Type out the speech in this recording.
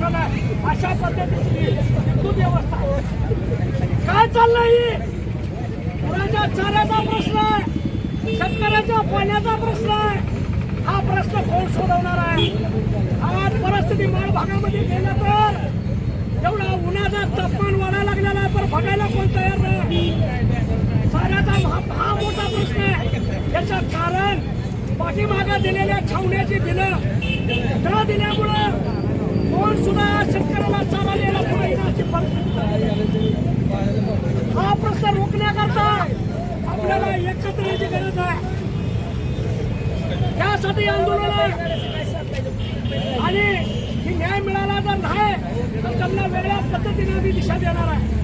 आरक्षण आहे अशा पद्धतीची विद्युत व्यवस्था काय चाललंय? पुराच्या चाऱ्याचा प्रश्न आहे, शेतकऱ्याच्या पाण्याचा प्रश्न आहे. हा प्रश्न कोण सोडवणार आहे? आज परिस्थिती माळ भागामध्ये गेलं तर एवढा उन्हाचा तापमान वाढायला लागलेला आहे, पण बघायला कोण तयार नाही. चाऱ्याचा हा मोठा प्रश्न आहे. याचं कारण पाठीमागे दिलेल्या छावण्याची बिलं न दिल्यामुळं कोण सुद्धा शेतकऱ्याला चारा द्यायला पुढे येण्याची परिस्थिती. हा प्रश्न रोखण्याकरता आपल्याला एकत्र यायची गरज आहे. त्यासाठी आंदोलन आहे आणि न्याय मिळाला जर नाही तर त्यांना वेगळ्या पद्धतीने आम्ही दिशा देणार आहे.